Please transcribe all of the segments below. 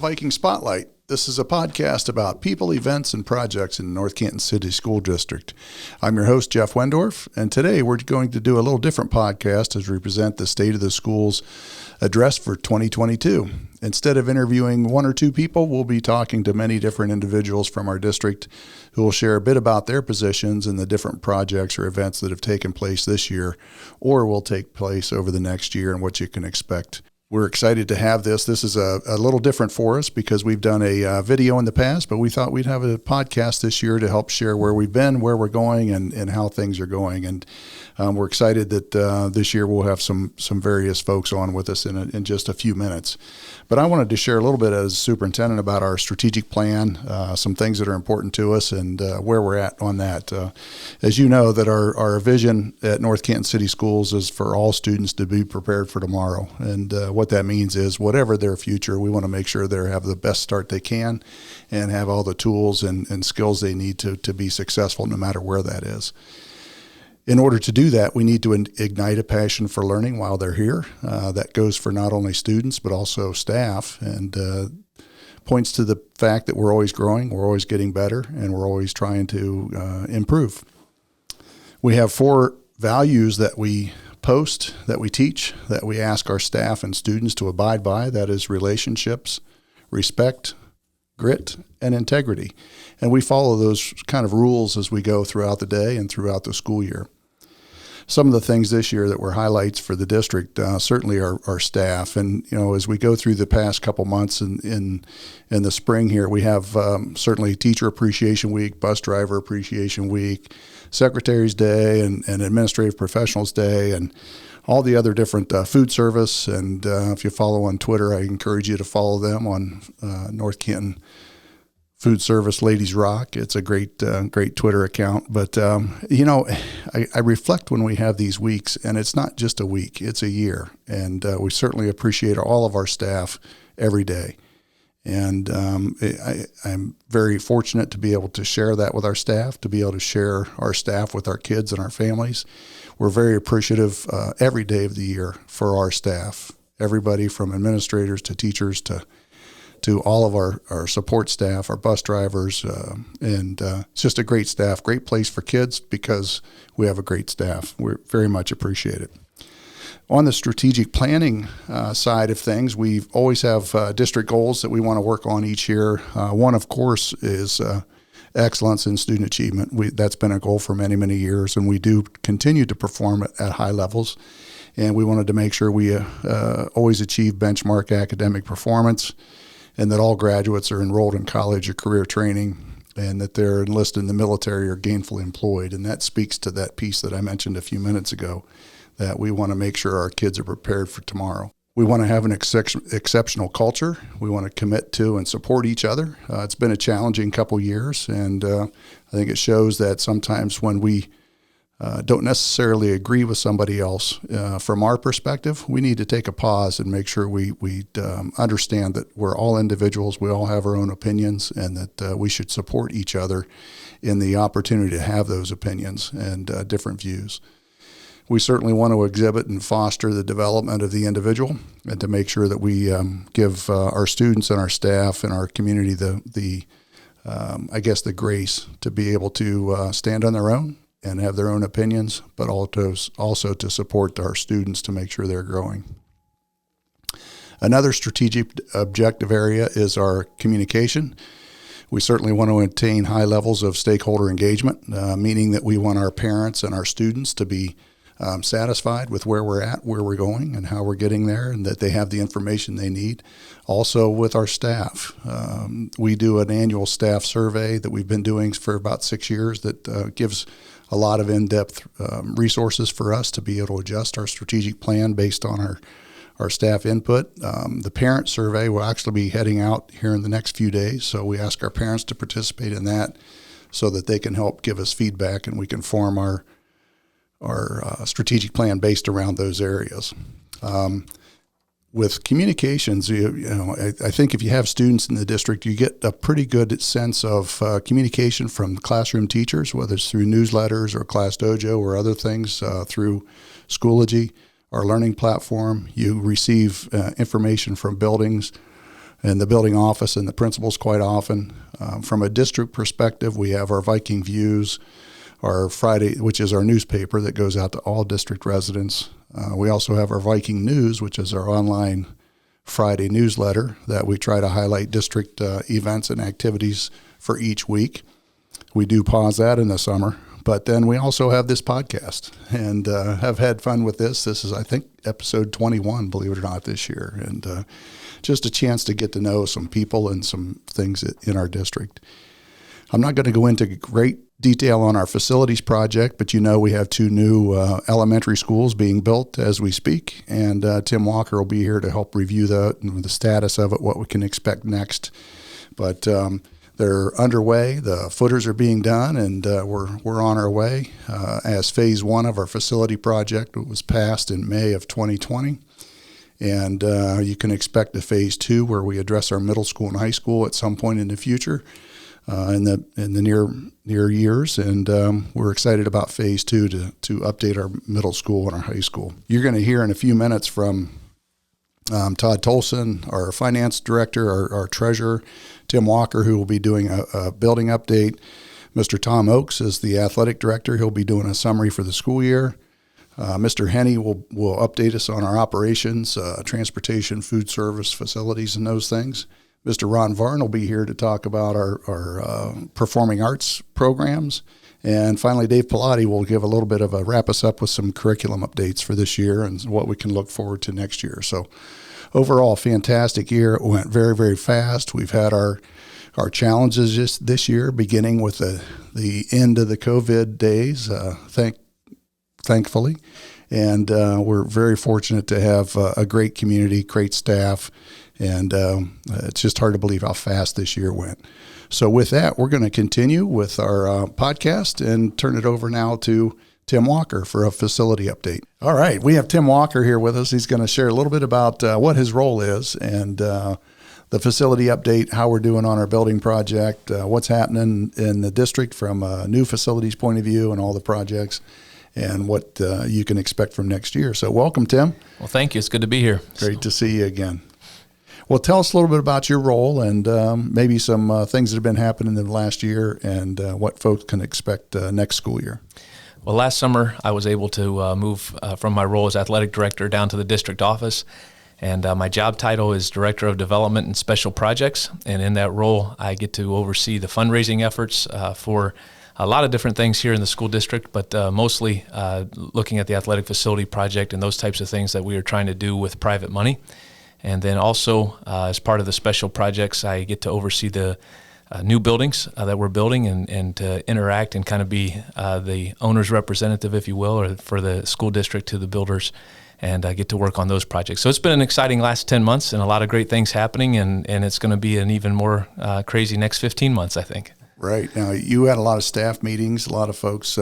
Viking Spotlight. This is a podcast about people, events, and projects in the North Canton City School District. I'm your host, Jeff Wendorf, and today we're going to do a little different podcast as we present the State of the Schools address for 2022. Instead of interviewing one or two people, we'll be talking to many different individuals from our district who will share a bit about their positions and the different projects or events that have taken place this year or will take place over the next year and what you can expect. We're excited to have this. This is a little different for us because we've done a video in the past, but we thought we'd have a podcast this year to help share where we've been, where we're going, and how things are going. And we're excited that this year we'll have some various folks on with us in just a few minutes. But I wanted to share a little bit as superintendent about our strategic plan, some things that are important to us, and where we're at on that. As you know, that our vision at North Canton City Schools is for all students to be prepared for tomorrow. And what that means is whatever their future, we want to make sure they have the best start they can and have all the tools and skills they need to be successful no matter where that is. In order to do that, we need to ignite a passion for learning while they're here. That goes for not only students, but also staff, and points to the fact that we're always growing, we're always getting better, and we're always trying to improve. We have 4 values that we post, that we teach, that we ask our staff and students to abide by. That is relationships, respect, grit, and integrity. And we follow those kind of rules as we go throughout the day and throughout the school year. Some of the things this year that were highlights for the district certainly are staff. And, as we go through the past couple months in the spring here, we have certainly Teacher Appreciation Week, Bus Driver Appreciation Week, Secretary's Day, and Administrative Professionals Day, and all the other different food service. And if you follow on Twitter, I encourage you to follow them on North Canton Food Service Ladies Rock. It's a great Twitter account. But, I reflect when we have these weeks, and it's not just a week, it's a year. And we certainly appreciate all of our staff every day. And I'm very fortunate to be able to share that with our staff, to be able to share our staff with our kids and our families. We're very appreciative every day of the year for our staff, everybody from administrators to teachers to all of our support staff, our bus drivers, and it's just a great staff, great place for kids because we have a great staff. We very much appreciate it. On the strategic planning side of things, we always have district goals that we want to work on each year. One, of course, is excellence in student achievement. That's been a goal for many, many years, and we do continue to perform at high levels. And we wanted to make sure we always achieve benchmark academic performance, and that all graduates are enrolled in college or career training, and that they're enlisted in the military or gainfully employed. And that speaks to that piece that I mentioned a few minutes ago, that we want to make sure our kids are prepared for tomorrow. We want to have an exceptional culture. We want to commit to and support each other. It's been a challenging couple years, and I think it shows that sometimes when we don't necessarily agree with somebody else, from our perspective, we need to take a pause and make sure we understand that we're all individuals, we all have our own opinions, and that we should support each other in the opportunity to have those opinions and different views. We certainly want to exhibit and foster the development of the individual, and to make sure that we give our students and our staff and our community the grace to be able to stand on their own and have their own opinions, but also to support our students to make sure they're growing. Another strategic objective area is our communication. We certainly want to attain high levels of stakeholder engagement, meaning that we want our parents and our students to be satisfied with where we're at, where we're going, and how we're getting there, and that they have the information they need. Also with our staff, we do an annual staff survey that we've been doing for about 6 years that gives a lot of in-depth resources for us to be able to adjust our strategic plan based on our staff input. The parent survey will actually be heading out here in the next few days, so we ask our parents to participate in that so that they can help give us feedback and we can form our strategic plan based around those areas. With communications, I think if you have students in the district, you get a pretty good sense of communication from classroom teachers, whether it's through newsletters or Class Dojo or other things, through Schoology, our learning platform. You receive information from buildings in the building office and the principals quite often. From a district perspective, we have our Viking Views, our Friday, which is our newspaper that goes out to all district residents. We also have our Viking News, which is our online Friday newsletter that we try to highlight district events and activities for each week. We do pause that in the summer, but then we also have this podcast and have had fun with this. This is, I think, episode 21, believe it or not, this year, and just a chance to get to know some people and some things in our district. I'm not going to go into great detail on our facilities project, but we have 2 new elementary schools being built as we speak, and Tim Walker will be here to help review the status of it, what we can expect next. But they're underway. The footers are being done, and we're on our way. As phase 1 of our facility project was passed in May of 2020. And you can expect a phase 2 where we address our middle school and high school at some point in the future, in the near years. And we're excited about phase 2 to update our middle school and our high school. You're going to hear in a few minutes from Todd Tolson, our finance director, our treasurer, Tim Walker, who will be doing a building update. Mr. Tom Oakes is the athletic director. He'll be doing a summary for the school year. Mr. Henne will update us on our operations, transportation, food service facilities, and those things. Mr. Ron Varn will be here to talk about our performing arts programs. And finally, Dave Pilati will give a little bit of wrap us up with some curriculum updates for this year and what we can look forward to next year. So overall, fantastic year. It went very, very fast. We've had our challenges just this year, beginning with the end of the COVID days, thankfully. And we're very fortunate to have a great community, great staff, and it's just hard to believe how fast this year went. So with that, we're going to continue with our podcast and turn it over now to Tim Walker for a facility update. All right, we have Tim Walker here with us. He's going to share a little bit about what his role is and the facility update, how we're doing on our building project, what's happening in the district from a new facilities point of view and all the projects, and what you can expect from next year. So welcome, Tim. Well, thank you. It's good to be here. Great to see you again. Well, tell us a little bit about your role and maybe some things that have been happening in the last year and what folks can expect next school year. Well, last summer I was able to move from my role as athletic director down to the district office, and my job title is Director of Development and Special Projects, and in that role I get to oversee the fundraising efforts for a lot of different things here in the school district, but mostly looking at the athletic facility project and those types of things that we are trying to do with private money. And then also, as part of the special projects, I get to oversee the new buildings that we're building and to interact and kind of be the owner's representative, if you will, or for the school district to the builders, and I get to work on those projects. So it's been an exciting last 10 months and a lot of great things happening, and it's going to be an even more crazy next 15 months, I think. Right. Now, you had a lot of staff meetings, a lot of folks,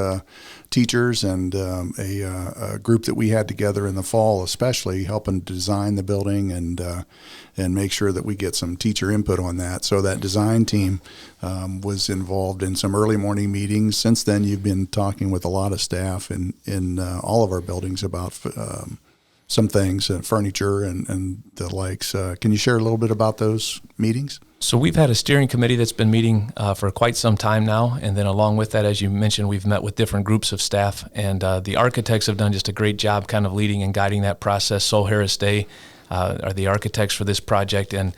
teachers, and a group that we had together in the fall, especially helping design the building and make sure that we get some teacher input on that. So that design team was involved in some early morning meetings. Since then, you've been talking with a lot of staff in all of our buildings about some things, furniture and the likes. Can you share a little bit about those meetings? So we've had a steering committee that's been meeting for quite some time now, and then along with that, as you mentioned, we've met with different groups of staff, and the architects have done just a great job kind of leading and guiding that process. Sol Harris Day are the architects for this project, and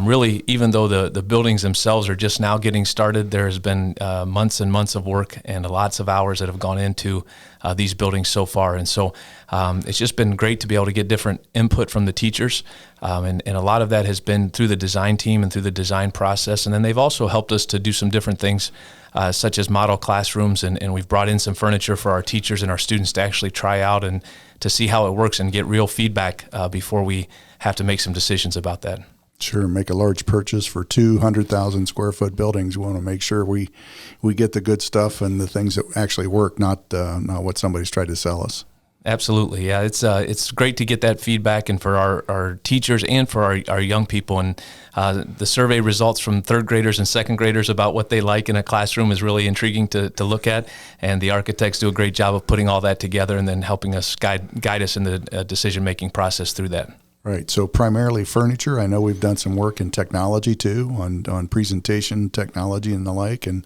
really, even though the buildings themselves are just now getting started, there has been months and months of work and lots of hours that have gone into these buildings so far. And so it's just been great to be able to get different input from the teachers, and a lot of that has been through the design team and through the design process. And then they've also helped us to do some different things, such as model classrooms, and we've brought in some furniture for our teachers and our students to actually try out and to see how it works and get real feedback before we have to make some decisions about that. Sure, make a large purchase for 200,000 square foot buildings. We want to make sure we get the good stuff and the things that actually work, not what somebody's tried to sell us. Absolutely, yeah. It's great to get that feedback, and for our teachers and for our young people. And the survey results from third graders and second graders about what they like in a classroom is really intriguing to look at. And the architects do a great job of putting all that together and then helping us guide us in the decision-making process through that. Right. So primarily furniture. I know we've done some work in technology too, on presentation technology and the like, and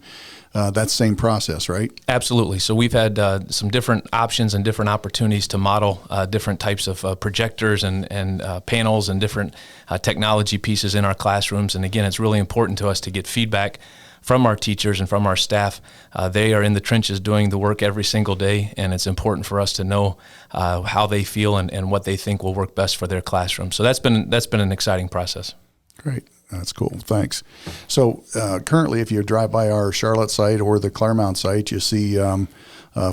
that's the same process, right? Absolutely. So we've had some different options and different opportunities to model different types of projectors and panels and different technology pieces in our classrooms. And again, it's really important to us to get feedback from our teachers and from our staff. They are in the trenches doing the work every single day, and it's important for us to know how they feel and what they think will work best for their classroom. So that's been an exciting process. Great. That's cool. Thanks. So currently, if you drive by our Charlotte site or the Claremont site, you see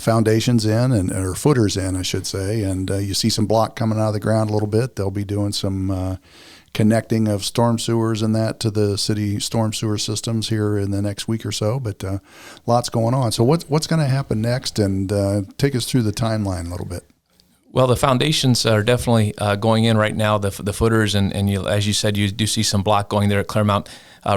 foundations in or footers in, I should say, and you see some block coming out of the ground a little bit. They'll be doing some connecting of storm sewers and that to the city storm sewer systems here in the next week or so, but lots going on. So what's going to happen next, and take us through the timeline a little bit. Well, the foundations are definitely going in right now, the footers, and you, as you said, you do see some block going there at Claremont.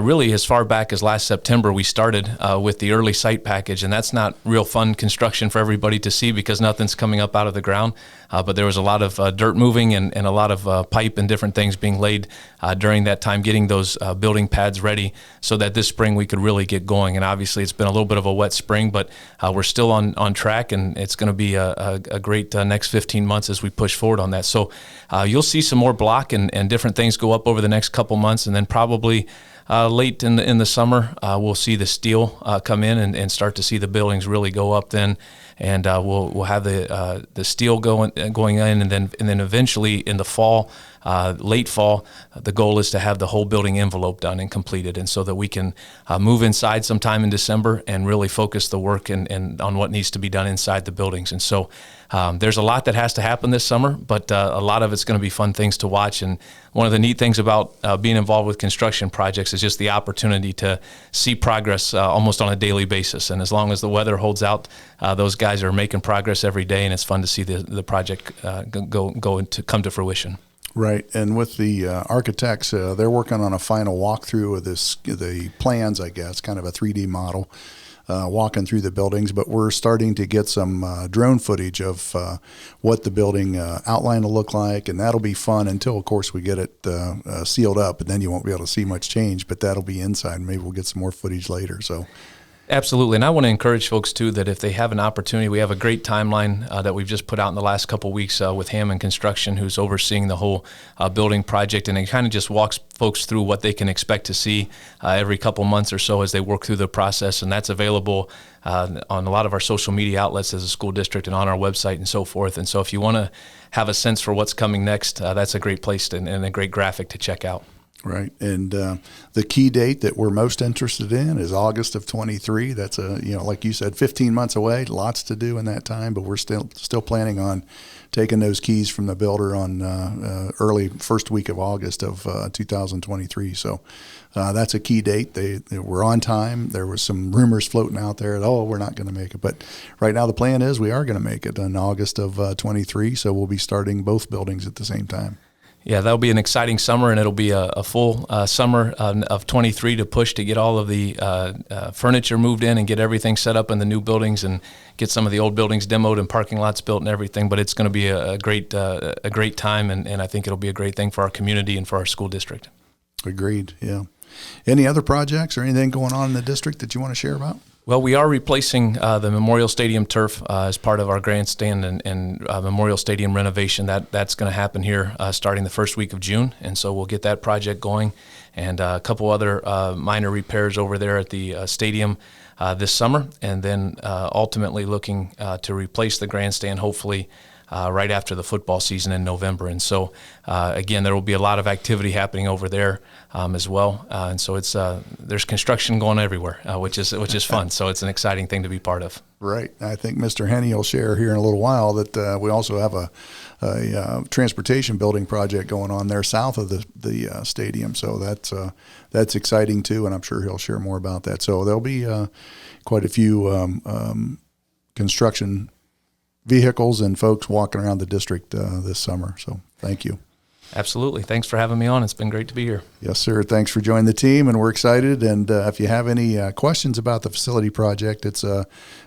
Really, as far back as last September, we started with the early site package, and that's not real fun construction for everybody to see because nothing's coming up out of the ground. But there was a lot of dirt moving and a lot of pipe and different things being laid during that time, getting those building pads ready so that this spring we could really get going. And obviously, it's been a little bit of a wet spring, but we're still on track, and it's going to be a great next 15 months as we push forward on that. So you'll see some more block and different things go up over the next couple months, and then probably late in the summer, we'll see the steel come in and start to see the buildings really go up then, and we'll have the steel going in, and then eventually in the fall, late fall, the goal is to have the whole building envelope done and completed, and so that we can move inside sometime in December and really focus the work and on what needs to be done inside the buildings. And so there's a lot that has to happen this summer, but a lot of it's going to be fun things to watch. And one of the neat things about being involved with construction projects is just the opportunity to see progress almost on a daily basis. And as long as the weather holds out, those guys are making progress every day, and it's fun to see the project go to come to fruition. Right, and with the architects, they're working on a final walkthrough of the plans, I guess, kind of a 3D model, walking through the buildings. But we're starting to get some drone footage of what the building outline will look like, and that'll be fun until, of course, we get it sealed up, and then you won't be able to see much change. But that'll be inside. Maybe we'll get some more footage later. So. Absolutely, and I want to encourage folks too that if they have an opportunity, we have a great timeline that we've just put out in the last couple of weeks with Hammond Construction, who's overseeing the whole building project, and it kind of just walks folks through what they can expect to see every couple months or so as they work through the process, and that's available on a lot of our social media outlets as a school district and on our website and so forth. And so if you want to have a sense for what's coming next, that's a great place and a great graphic to check out. Right, and the key date that we're most interested in is August of 23. That's like you said, 15 months away. Lots to do in that time, but we're still planning on taking those keys from the builder on early first week of August of 2023. So that's a key date. They were on time. There was some rumors floating out there that we're not going to make it, but right now the plan is we are going to make it in August of 23. So we'll be starting both buildings at the same time. Yeah, that'll be an exciting summer, and it'll be a full summer of 23 to push to get all of the furniture moved in and get everything set up in the new buildings and get some of the old buildings demoed and parking lots built and everything. But it's going to be a great time, and I think it'll be a great thing for our community and for our school district. Agreed, yeah. Any other projects or anything going on in the district that you want to share about? Well, we are replacing the Memorial Stadium turf as part of our grandstand and Memorial Stadium renovation. That's going to happen here starting the first week of June, and so we'll get that project going. And a couple other minor repairs over there at the stadium this summer, and then ultimately looking to replace the grandstand, hopefully right after the football season in November. And so, again, there will be a lot of activity happening over there as well. And so it's there's construction going everywhere, which is fun. So it's an exciting thing to be part of. Right. I think Mr. Henne will share here in a little while that we also have a transportation building project going on there south of the stadium. So that's exciting too, and I'm sure he'll share more about that. So there'll be quite a few construction vehicles and folks walking around the district this summer. So thank you. Absolutely. Thanks for having me on. It's been great to be here. Yes, sir. Thanks for joining the team, and we're excited. And if you have any questions about the facility project, it's,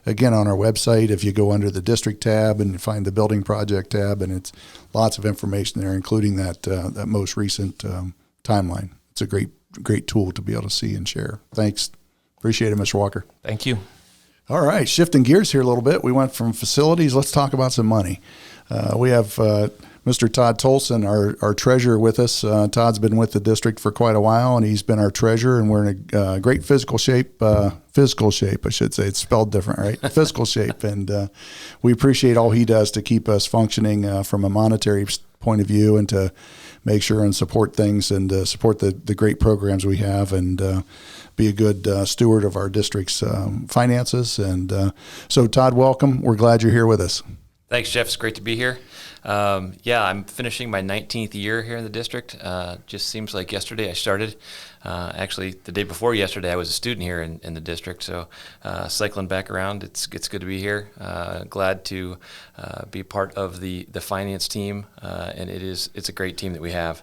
again, on our website. If you go under the district tab and find the building project tab, and it's lots of information there, including that most recent timeline. It's a great tool to be able to see and share. Thanks. Appreciate it, Mr. Walker. Thank you. All right, shifting gears here a little bit. We went from facilities. Let's talk about some money. We have Mr. Todd Tolson, our treasurer, with us. Todd's been with the district for quite a while, and he's been our treasurer, and we're in a great physical shape, I should say. It's spelled different, right? Physical shape. And we appreciate all he does to keep us functioning from a monetary point of view, and to make sure and support things, and support the great programs we have, and be a good steward of our district's finances. And so, Todd, welcome. We're glad you're here with us. Thanks, Jeff. It's great to be here. I'm finishing my 19th year here in the district. Just seems like yesterday I started. Actually, the day before yesterday, I was a student here in the district. So cycling back around, it's good to be here. Glad to be part of the finance team, and it's a great team that we have.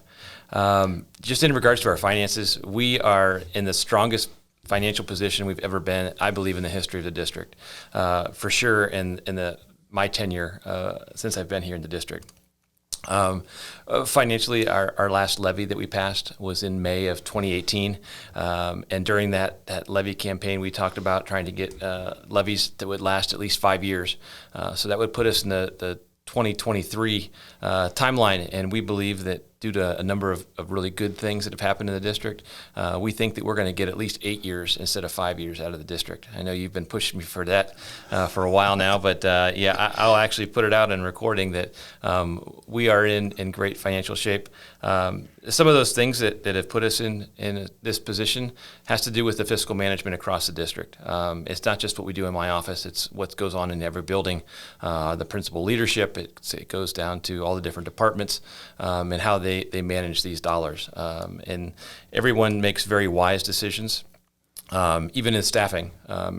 Just in regards to our finances, we are in the strongest financial position we've ever been, I believe, in the history of the district. For sure, in my tenure since I've been here in the district. Financially, our last levy that we passed was in May of 2018, and during that levy campaign, we talked about trying to get levies that would last at least 5 years. So that would put us in the 2023 timeline, and we believe that due to a number of really good things that have happened in the district, we think that we're going to get at least 8 years instead of 5 years out of the district. I know you've been pushing me for that for a while now, but I'll actually put it out in recording that we are in great financial shape. Some of those things that have put us in this position has to do with the fiscal management across the district. It's not just what we do in my office, it's what goes on in every building, the principal leadership, it goes down to all the different departments, and how they manage these dollars. And everyone makes very wise decisions. Even in staffing,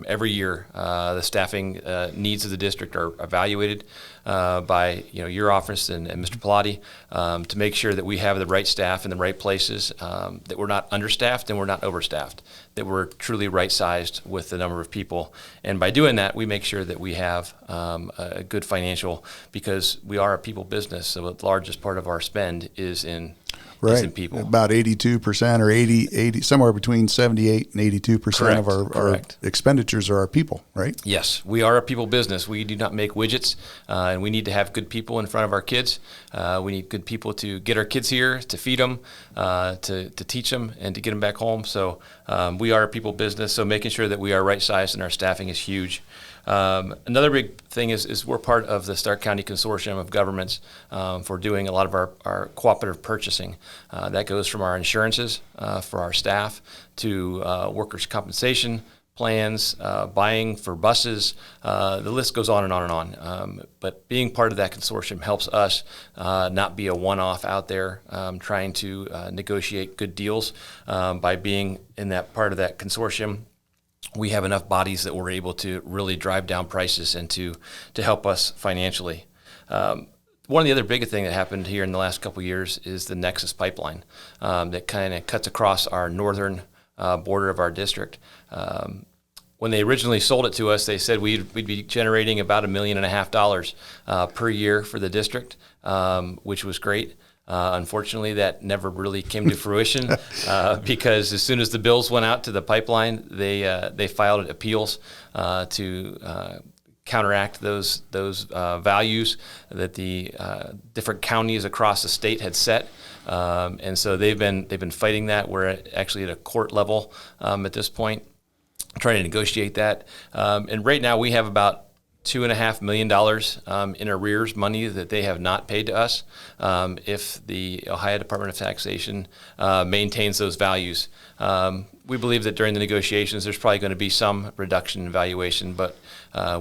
every year the staffing needs of the district are evaluated by your office and Mr. Pilati to make sure that we have the right staff in the right places, that we're not understaffed and we're not overstaffed, that we're truly right-sized with the number of people. And by doing that, we make sure that we have a good financial, because we are a people business, so the largest part of our spend is in people. About 82% or 80, somewhere between 78 and 82% of our expenditures are our people, right? Yes, we are a people business. We do not make widgets, and we need to have good people in front of our kids. We need good people to get our kids here, to feed them, to teach them, and to get them back home. So we are a people business, so making sure that we are right-sized and our staffing is huge. Another big thing is we're part of the Stark County Consortium of Governments for doing a lot of our cooperative purchasing. That goes from our insurances for our staff to workers' compensation plans, buying for buses. The list goes on and on and on. But being part of that consortium helps us not be a one-off out there trying to negotiate good deals. By being in that part of that consortium, we have enough bodies that we're able to really drive down prices and to help us financially. One of the other big thing that happened here in the last couple of years is the Nexus Pipeline that kind of cuts across our northern border of our district. When they originally sold it to us, they said we'd be generating about $1.5 million per year for the district, which was great. Unfortunately, that never really came to fruition because as soon as the bills went out to the pipeline, they filed appeals to counteract those values that the different counties across the state had set, and so they've been fighting that. We're actually at a court level at this point, trying to negotiate that. And right now we have about $2.5 million in arrears money that they have not paid to us if the Ohio Department of Taxation maintains those values. We believe that during the negotiations there's probably going to be some reduction in valuation, but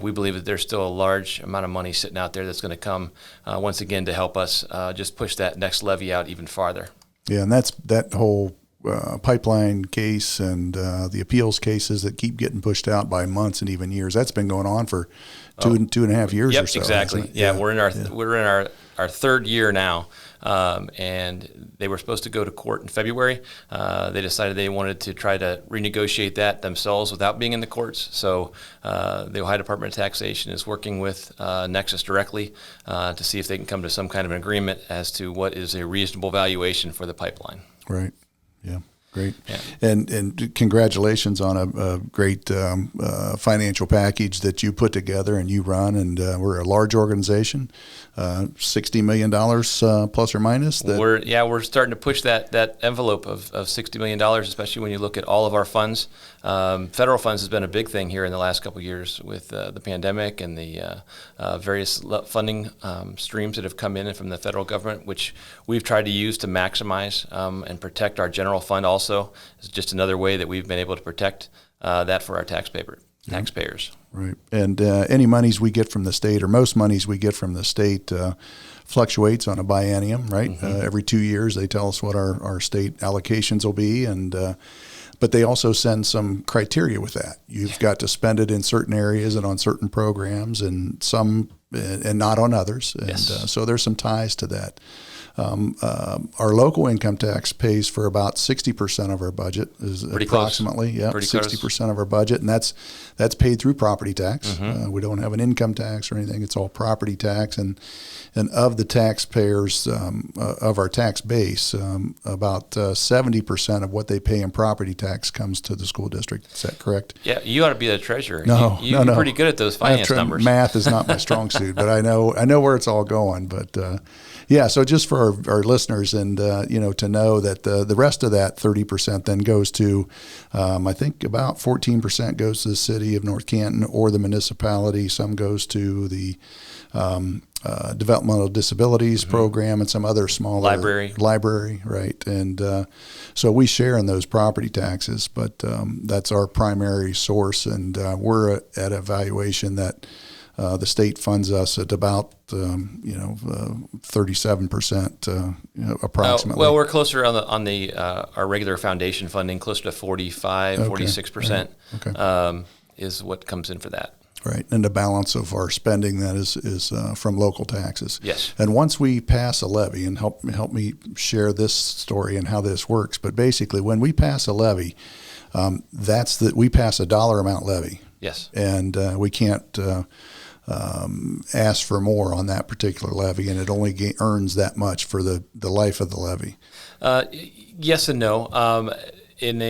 we believe that there's still a large amount of money sitting out there that's going to come once again to help us just push that next levy out even farther. Yeah, and that whole pipeline case and the appeals cases that keep getting pushed out by months and even years. That's been going on for two and a half years Yep, or so. Exactly. Yeah, we're in our third year now, and they were supposed to go to court in February. They decided they wanted to try to renegotiate that themselves without being in the courts. So the Ohio Department of Taxation is working with Nexus directly to see if they can come to some kind of an agreement as to what is a reasonable valuation for the pipeline. Right. Yeah. Great. Yeah. And congratulations on a great financial package that you put together and you run. And we're a large organization, $60 million plus or minus. We're starting to push that envelope of $60 million, especially when you look at all of our funds. Federal funds has been a big thing here in the last couple of years with the pandemic and the various funding streams that have come in from the federal government, which we've tried to use to maximize and protect our general fund also. It's just another way that we've been able to protect that for our taxpayers. Right. And any monies we get from the state, or most monies we get from the state, fluctuates on a biennium, right? Mm-hmm. Every 2 years they tell us what our state allocations will be, and but they also send some criteria with that. You've got to spend it in certain areas and on certain programs, and some and not on others. And Yes. So there's some ties to that. Our local income tax pays for about 60% of our budget, is Pretty approximately, close. yeah, Pretty 60% of our budget, and that's paid through property tax. Mm-hmm. We don't have an income tax or anything; it's all property tax. And of the taxpayers of our tax base, about 70% of what they pay in property tax comes to the school district. Is that correct? Yeah, you ought to be the treasurer. No, you're no. pretty good at those finance numbers. Math is not my strong suit, but I know where it's all going. But yeah, so just for our listeners, and to know that the rest of that 30% then goes to, I think about 14% goes to the city of North Canton or the municipality. Some goes to the developmental disabilities Mm-hmm. program and some other smaller library, right? And so we share in those property taxes, but that's our primary source, and we're at a valuation that the state funds us at about 37% approximately. Well, we're closer on the our regular foundation funding, closer to 45, Okay. 46%. Okay. Is what comes in for that. Right, and the balance of our spending that is from local taxes. Yes. And once we pass a levy, and help me share this story and how this works, but basically when we pass a levy, we pass a dollar amount levy. Yes. And we can't ask for more on that particular levy, and it only earns that much for the life of the levy. Yes and no. In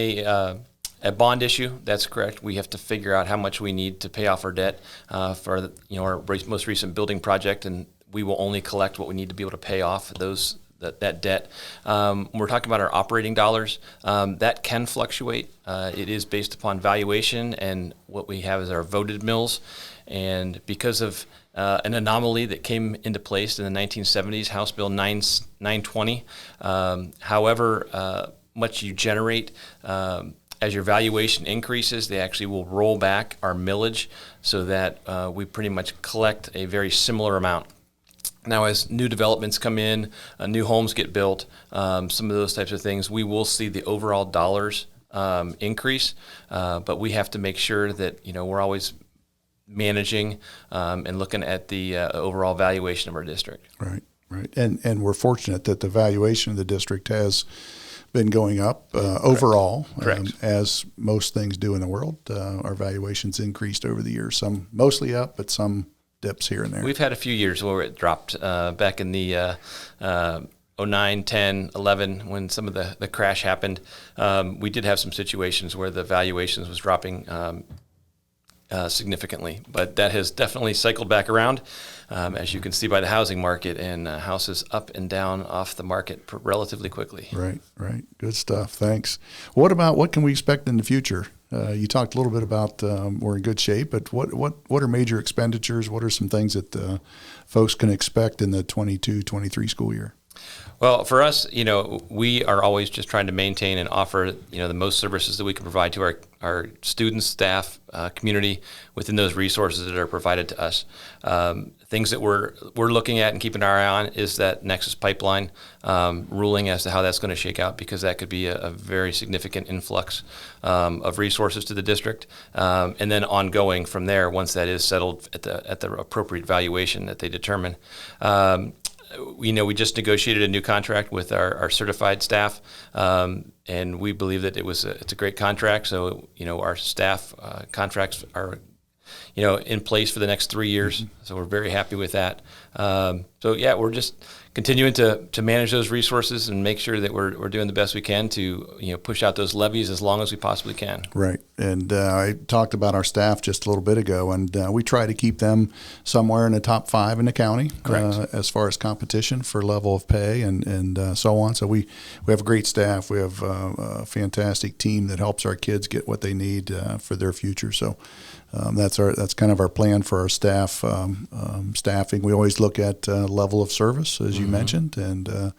a bond issue, that's correct. We have to figure out how much we need to pay off our debt for our most recent building project, and we will only collect what we need to be able to pay off that debt. We're talking about our operating dollars. That can fluctuate. It is based upon valuation, and what we have is our voted mills. And because of an anomaly that came into place in the 1970s, House Bill 920, however much you generate, as your valuation increases, they actually will roll back our millage so that we pretty much collect a very similar amount. Now, as new developments come in, new homes get built, some of those types of things, we will see the overall dollars increase, but we have to make sure that we're always managing and looking at the overall valuation of our district. Right. And we're fortunate that the valuation of the district has been going up overall, as most things do in the world. Our valuations increased over the years, some mostly up, but some dips here and there. We've had a few years where it dropped back in the 09, 10, 11, when some of the crash happened. We did have some situations where the valuations was dropping significantly, but that has definitely cycled back around, as you can see by the housing market, and houses up and down off the market relatively quickly. Right. Good stuff. Thanks. What can we expect in the future? You talked a little bit about we're in good shape, but what are major expenditures? What are some things that folks can expect in the 22-23 school year? Well, for us, we are always just trying to maintain and offer, the most services that we can provide to our students, staff, community within those resources that are provided to us. Things that we're looking at and keeping our eye on is that Nexus Pipeline ruling as to how that's going to shake out, because that could be a very significant influx of resources to the district, and then ongoing from there once that is settled at the appropriate valuation that they determine. We just negotiated a new contract with our certified staff, and we believe that it's a great contract. So, our staff contracts are, in place for the next 3 years. Mm-hmm. So we're very happy with that. We're just continuing to manage those resources and make sure that we're doing the best we can to, push out those levies as long as we possibly can. Right. And I talked about our staff just a little bit ago, and we try to keep them somewhere in the top 5 in the county as far as competition for level of pay and so on. So we have a great staff. We have a fantastic team that helps our kids get what they need for their future. So that's kind of our plan for our staff staffing. We always look at level of service, as you mentioned, and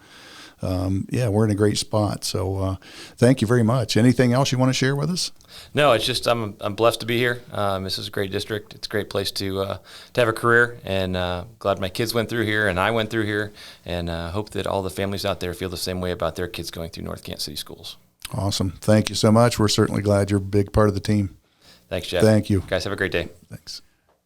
we're in a great spot. So thank you very much. Anything else you want to share with us? No, it's just I'm blessed to be here. This is a great district. It's a great place to have a career, and glad my kids went through here and I went through here, and hope that all the families out there feel the same way about their kids going through North Canton City Schools. Awesome. Thank you so much. We're certainly glad you're a big part of the team. Thanks, Jeff. Thank you. Guys, have a great day. Thanks.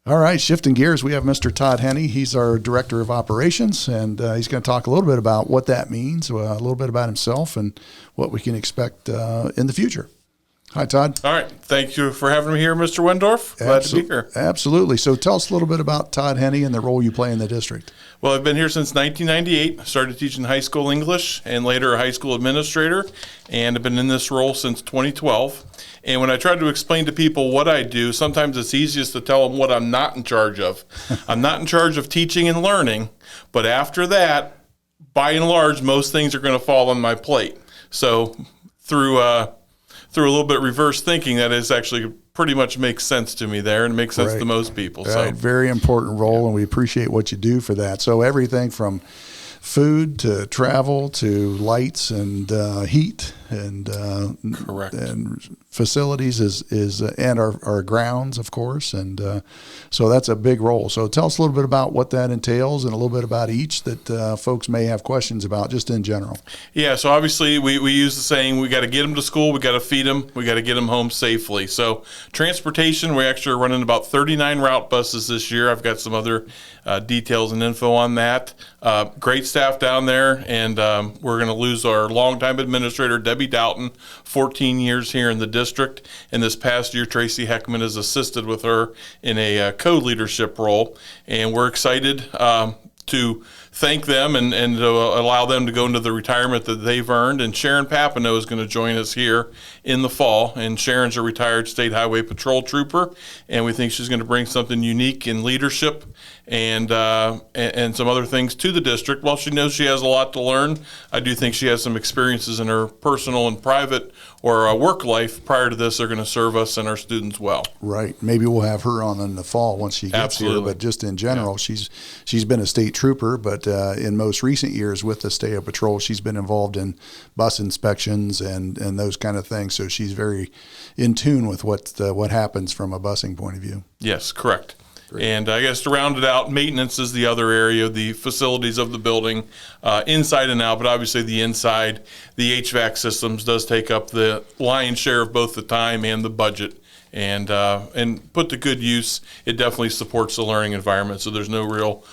All right, shifting gears, we have Mr. Todd Henne. He's our Director of Operations, and he's going to talk a little bit about what that means, a little bit about himself, and what we can expect in the future. Hi, Todd. All right. Thank you for having me here, Mr. Wendorf. Glad to be here. Absolutely. So tell us a little bit about Todd Henne and the role you play in the district. Well, I've been here since 1998. I started teaching high school English and later a high school administrator, and I've been in this role since 2012. And when I try to explain to people what I do, sometimes it's easiest to tell them what I'm not in charge of. I'm not in charge of teaching and learning, but after that, by and large, most things are going to fall on my plate. So through a little bit of reverse thinking, that is actually pretty much makes sense to me there, and it makes sense to most people. So very important role, and we appreciate what you do for that. So everything from food to travel to lights and heat and correct, and facilities is and our grounds, of course, and so that's a big role. So tell us a little bit about what that entails and a little bit about each that folks may have questions about, just in general. Yeah, so obviously we use the saying, we got to get them to school, we got to feed them, we got to get them home safely. So transportation, we actually are running about 39 route buses this year. I've got some other details and info on that. Great staff down there, and we're going to lose our longtime administrator, Debbie Doughton, 14 years here in the district. And this past year, Tracy Heckman has assisted with her in a co-leadership role. And we're excited to thank them and to allow them to go into the retirement that they've earned. And Sharon Papineau is going to join us here in the fall. And Sharon's a retired State Highway Patrol trooper, and we think she's going to bring something unique in leadership and some other things to the district. While she knows she has a lot to learn, I do think she has some experiences in her personal and private or work life prior to this are going to serve us and our students well. Right. Maybe we'll have her on in the fall once she gets here. But just in general, she's been a state trooper, but in most recent years with the State Patrol, she's been involved in bus inspections and those kind of things. So she's very in tune with what happens from a busing point of view. Yes, correct. Great. And I guess to round it out, maintenance is the other area, the facilities of the building, inside and out, but obviously the inside, the HVAC systems does take up the lion's share of both the time and the budget. And put to good use, it definitely supports the learning environment, so there's no real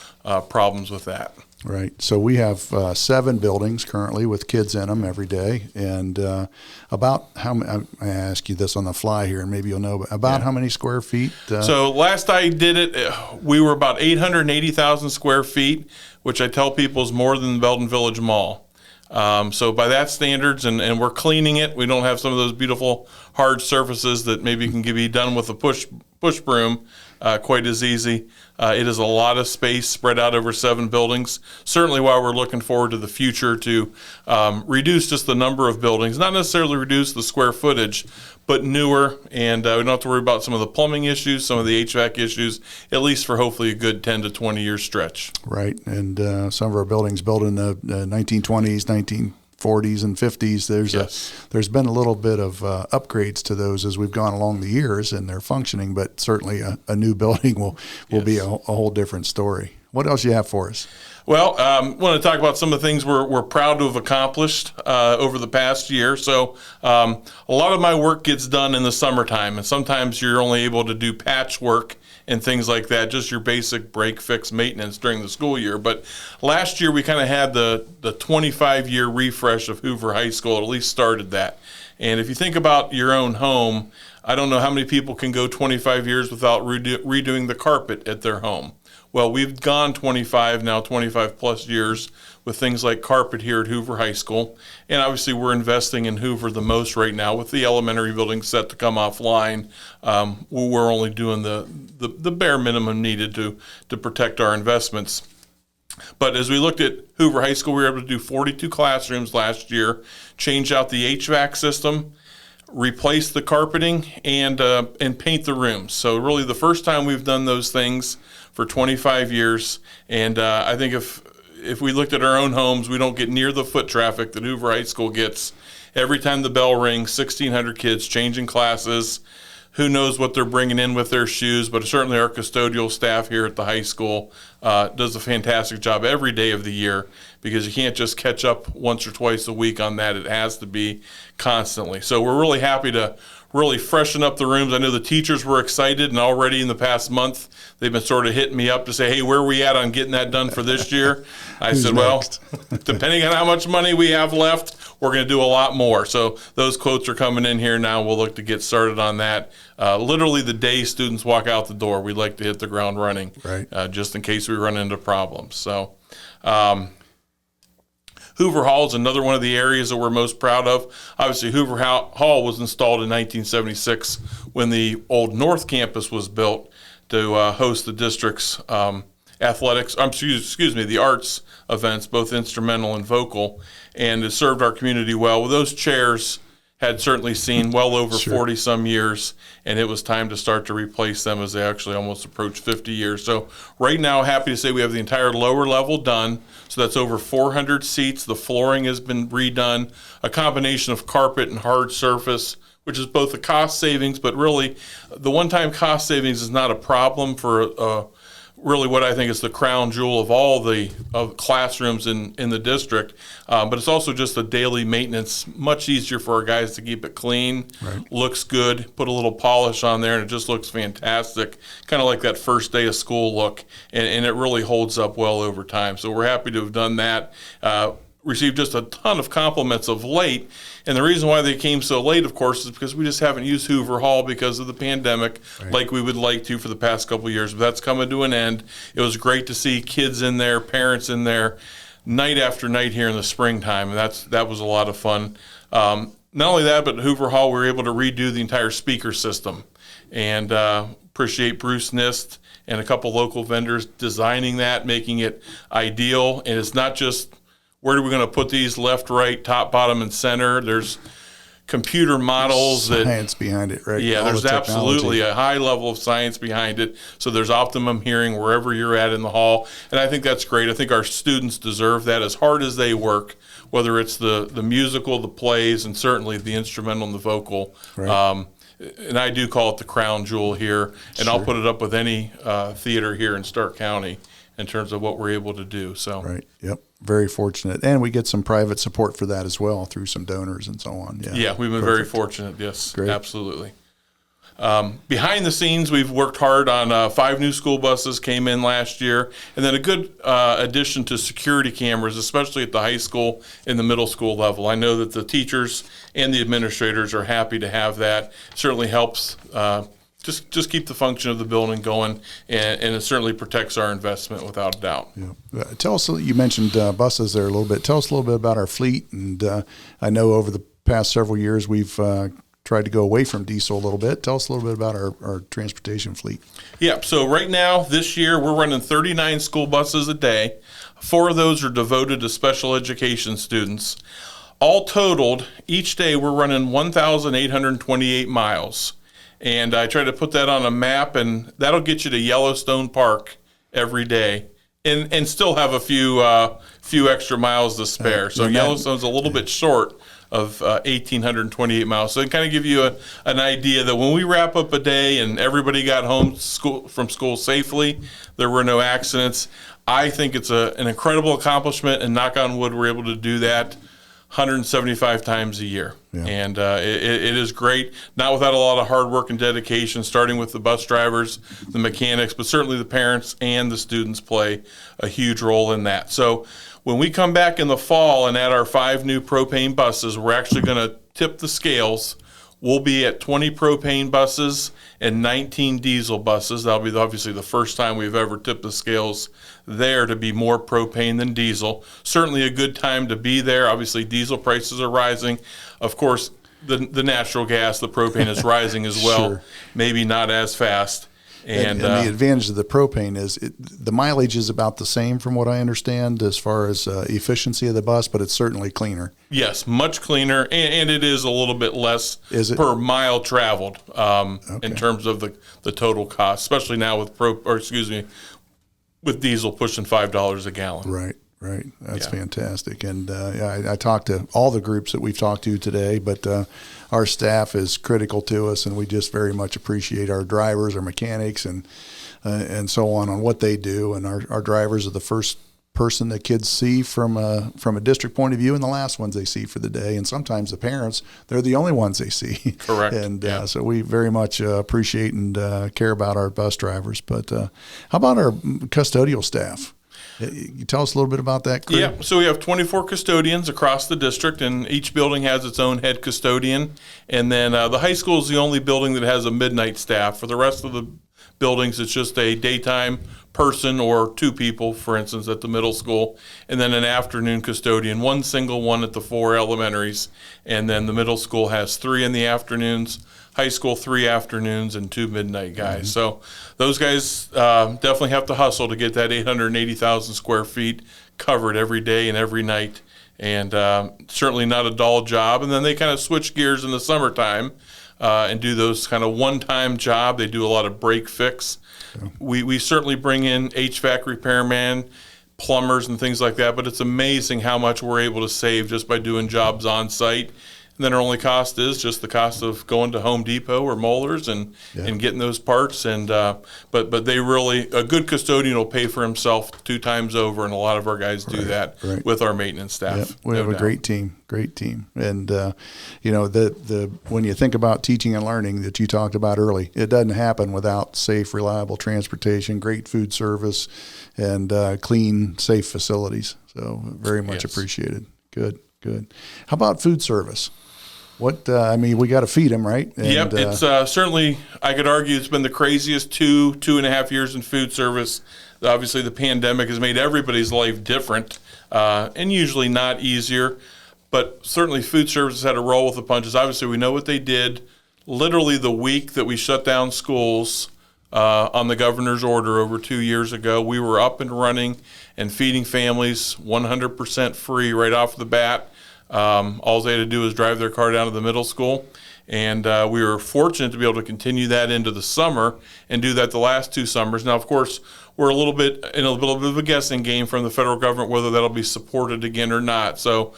problems with that. Right. So we have 7 buildings currently with kids in them every day. And about how many, I ask you this on the fly here, and maybe you'll know, but about how many square feet? So last I did it, we were about 880,000 square feet, which I tell people is more than the Belden Village Mall. So by that standards, and we're cleaning it. We don't have some of those beautiful hard surfaces that maybe can be done with a push broom. quite as easy. It is a lot of space spread out over 7 buildings. Certainly why we're looking forward to the future to reduce just the number of buildings, not necessarily reduce the square footage, but newer, and we don't have to worry about some of the plumbing issues, some of the HVAC issues, at least for hopefully a good 10 to 20 year stretch. Right, and some of our buildings built in the 1920s, 1940s, and 50s. There's been a little bit of upgrades to those as we've gone along the years, and they're functioning. But certainly, a new building will be a whole different story. What else you have for us? Well, I want to talk about some of the things we're proud to have accomplished over the past year. So a lot of my work gets done in the summertime, and sometimes you're only able to do patchwork and things like that, just your basic break, fix, maintenance during the school year. But last year we kind of had the 25-year refresh of Hoover High School. It at least started that. And if you think about your own home, I don't know how many people can go 25 years without redoing the carpet at their home. Well, we've gone 25 plus years with things like carpet here at Hoover High School. And obviously we're investing in Hoover the most right now with the elementary building set to come offline. We're only doing the bare minimum needed to protect our investments. But as we looked at Hoover High School, we were able to do 42 classrooms last year, change out the HVAC system, replace the carpeting, and paint the rooms. So really the first time we've done those things for 25 years. And I think if we looked at our own homes, we don't get near the foot traffic that Hoover High School gets. Every time the bell rings, 1,600 kids changing classes. Who knows what they're bringing in with their shoes, but certainly our custodial staff here at the high school does a fantastic job every day of the year, because you can't just catch up once or twice a week on that. It has to be constantly. So we're really happy to really freshen up the rooms. I know the teachers were excited, and already in the past month, they've been sort of hitting me up to say, hey, where are we at on getting that done for this year? I said, well, depending on how much money we have left, we're going to do a lot more. So those quotes are coming in here now. We'll look to get started on that. Literally the day students walk out the door, we'd like to hit the ground running, right? Just in case we run into problems. So Hoover Hall is another one of the areas that we're most proud of. Obviously, Hoover Hall was installed in 1976 when the old North Campus was built to host the district's athletics, the arts events, both instrumental and vocal, and it served our community well. Well, those chairs had certainly seen well over 40 some years, and it was time to start to replace them as they actually almost approached 50 years. So right now, happy to say we have the entire lower level done. So that's over 400 seats. The flooring has been redone, a combination of carpet and hard surface, which is both a cost savings, but really the one-time cost savings is not a problem for really what I think is the crown jewel of all the classrooms in the district. But it's also just a daily maintenance, much easier for our guys to keep it clean, looks good, put a little polish on there, and it just looks fantastic, kind of like that first day of school look, and it really holds up well over time. So we're happy to have done that. Received just a ton of compliments of late. And the reason why they came so late, of course, is because we just haven't used Hoover Hall because of the pandemic like we would like to for the past couple of years. But that's coming to an end. It was great to see kids in there, parents in there, night after night here in the springtime. And that was a lot of fun. Not only that, but at Hoover Hall, we were able to redo the entire speaker system. And appreciate Bruce Nist and a couple local vendors designing that, making it ideal. And it's not just where are we going to put these, left, right, top, bottom, and center? There's computer models. Science behind it, right? Yeah, All there's the absolutely a high level of science behind it. So there's optimum hearing wherever you're at in the hall. And I think that's great. I think our students deserve that as hard as they work, whether it's the musical, the plays, and certainly the instrumental and the vocal. Right. And I do call it the crown jewel here. And I'll put it up with any theater here in Stark County in terms of what we're able to do. So Right, yep. Very fortunate. And we get some private support for that as well through some donors and so on. Yeah, we've been very fortunate, yes. Great. Absolutely. Behind the scenes, we've worked hard on 5 new school buses came in last year, and then a good addition to security cameras, especially at the high school and the middle school level. I know that the teachers and the administrators are happy to have that. It certainly helps just keep the function of the building going, and it certainly protects our investment without a doubt. Yeah. Tell us, you mentioned buses there a little bit. Tell us a little bit about our fleet. And I know over the past several years we've tried to go away from diesel a little bit. Tell us a little bit about our transportation fleet. Yeah, so right now, this year, we're running 39 school buses a day. 4 of those are devoted to special education students. All totaled, each day we're running 1,828 miles. And I try to put that on a map, and that'll get you to Yellowstone Park every day, and still have a few extra miles to spare. So Yellowstone's a little bit short of 1,828 miles. So it kind of give you an idea that when we wrap up a day and everybody got home from school safely, there were no accidents. I think it's an incredible accomplishment, and knock on wood, we're able to do that 175 times a year. Yeah. And it is great, not without a lot of hard work and dedication, starting with the bus drivers, the mechanics, but certainly the parents and the students play a huge role in that. So when we come back in the fall and add our 5 new propane buses, we're actually going to tip the scales. We'll be at 20 propane buses and 19 diesel buses. That'll be obviously the first time we've ever tipped the scales there to be more propane than diesel. Certainly a good time to be there. Obviously, diesel prices are rising. Of course, the natural gas, the propane is rising as well. Sure. Maybe not as fast. And the advantage of the propane is the mileage is about the same from what I understand as far as efficiency of the bus, but it's certainly cleaner. Yes, much cleaner, and it is a little bit less per mile traveled in terms of the total cost, especially now with diesel pushing $5 a gallon. Right. Right. That's fantastic. And I talked to all the groups that we've talked to today, but our staff is critical to us, and we just very much appreciate our drivers, our mechanics, and so on what they do. And our drivers are the first person that kids see from a district point of view, and the last ones they see for the day. And sometimes the parents, they're the only ones they see. Correct. And so we very much appreciate and care about our bus drivers. But how about our custodial staff? You tell us a little bit about that crew? Yeah, so we have 24 custodians across the district, and each building has its own head custodian. And then the high school is the only building that has a midnight staff. For the rest of the buildings, it's just a daytime person or 2 people, for instance, at the middle school, and then an afternoon custodian, one single one at the 4 elementaries. And then the middle school has 3 in the afternoons, high school 3 afternoons, and 2 midnight guys. Mm-hmm. So those guys definitely have to hustle to get that 880,000 square feet covered every day and every night, and certainly not a dull job. And then they kind of switch gears in the summertime and do those kind of one-time job. They do a lot of break fix. Yeah. We certainly bring in HVAC repairman, plumbers, and things like that, but it's amazing how much we're able to save just by doing jobs on site. And then our only cost is just the cost of going to Home Depot or Moeller's and getting those parts. And but they really, a good custodian will pay for himself 2 times over, and a lot of our guys do that with our maintenance staff. Yep. We have a great team. And when you think about teaching and learning that you talked about early, it doesn't happen without safe, reliable transportation, great food service, and clean, safe facilities. So very much appreciated. Good. How about food service? What we got to feed them, right? And, it's certainly, I could argue, it's been the craziest 2.5 years in food service. Obviously, the pandemic has made everybody's life different, and usually not easier. But certainly, food service has had to roll with the punches. Obviously, we know what they did. Literally, the week that we shut down schools on the governor's order over 2 years ago, we were up and running and feeding families 100% free right off the bat. All they had to do was drive their car down to the middle school, and we were fortunate to be able to continue that into the summer and do that the last 2 summers. Now, of course, we're a little bit of a guessing game from the federal government whether that'll be supported again or not. So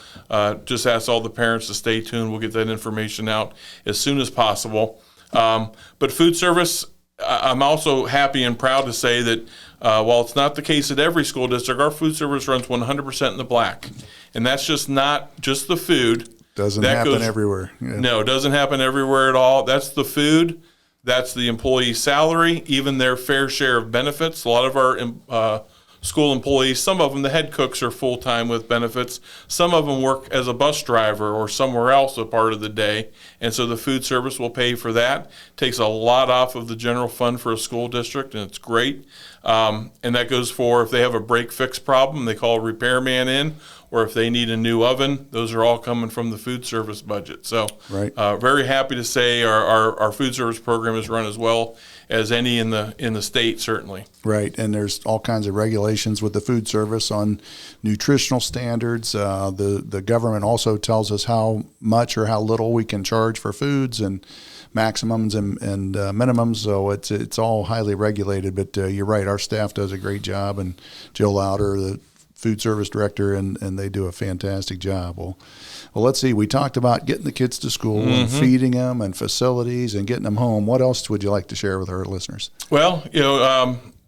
just ask all the parents to stay tuned. We'll get that information out as soon as possible. But food service, I'm also happy and proud to say that while it's not the case at every school district, our food service runs 100% in the black. And that's just not just the food. Doesn't happen everywhere. Yeah. No, it doesn't happen everywhere at all. That's the food. That's the employee salary, even their fair share of benefits. A lot of our school employees, some of them, the head cooks are full-time with benefits. Some of them work as a bus driver or somewhere else a part of the day. And so the food service will pay for that. Takes a lot off of the general fund for a school district, and it's great. And that goes for if they have a break fix problem, they call a repairman in, or if they need a new oven, those are all coming from the food service budget. So Right. Very happy to say our food service program is run as well as any in the state, certainly. Right, and there's all kinds of regulations with the food service on nutritional standards. The government also tells us how much or how little we can charge for foods and maximums and minimums. So it's all highly regulated. But you're right, our staff does a great job, and Jill Louder, the food service director, and they do a fantastic job. Well, let's see. We talked about getting the kids to school and feeding them and facilities and getting them home. What else would you like to share with our listeners? Well,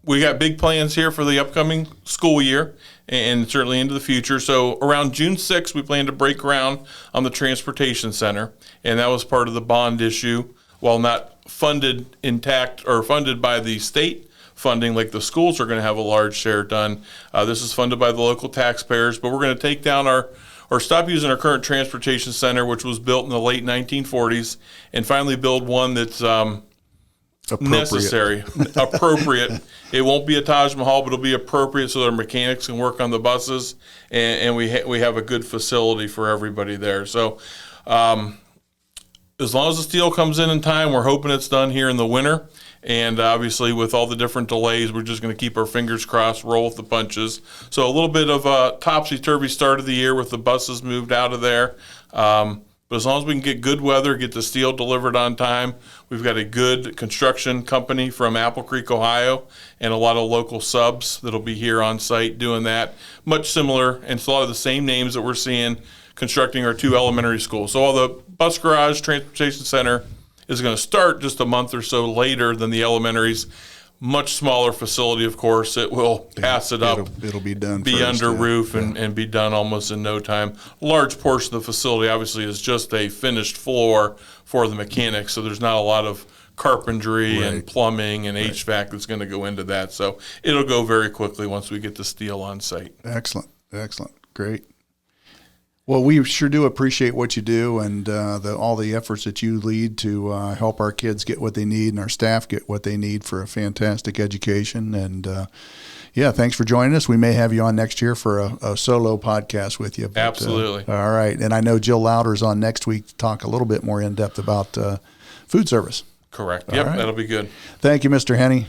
we got big plans here for the upcoming school year and certainly into the future. So around June 6th, we plan to break ground on the transportation center, and that was part of the bond issue. While not funded intact or funded by the state funding, like the schools are going to have a large share done, this is funded by the local taxpayers, but we're going to take down or stop using our current transportation center, which was built in the late 1940s, and finally build one that's necessary, appropriate. It won't be a Taj Mahal, but it'll be appropriate so that our mechanics can work on the buses, and we have a good facility for everybody there. So as long as the steel comes in time, we're hoping it's done here in the winter. And obviously, with all the different delays, we're just going to keep our fingers crossed, roll with the punches. So a little bit of a topsy-turvy start of the year with the buses moved out of there. But as long as we can get good weather, get the steel delivered on time, we've got a good construction company from Apple Creek, Ohio, and a lot of local subs that'll be here on site doing that. Much similar, and it's a lot of the same names that we're seeing constructing our 2 elementary schools. So all the bus garage, transportation center is going to start just a month or so later than the elementaries. Much smaller facility, of course. It will pass it up. It'll be done. Be first, under roof and be done almost in no time. A large portion of the facility, obviously, is just a finished floor for the mechanics, so there's not a lot of carpentry and plumbing and HVAC that's going to go into that. So it'll go very quickly once we get the steel on site. Excellent. Great. Well, we sure do appreciate what you do and all the efforts that you lead to help our kids get what they need and our staff get what they need for a fantastic education. And, thanks for joining us. We may have you on next year for a solo podcast with you. But, absolutely. All right. And I know Jill Louder is on next week to talk a little bit more in depth about food service. Correct. Yep, that'll be good. Thank you, Mr. Henne.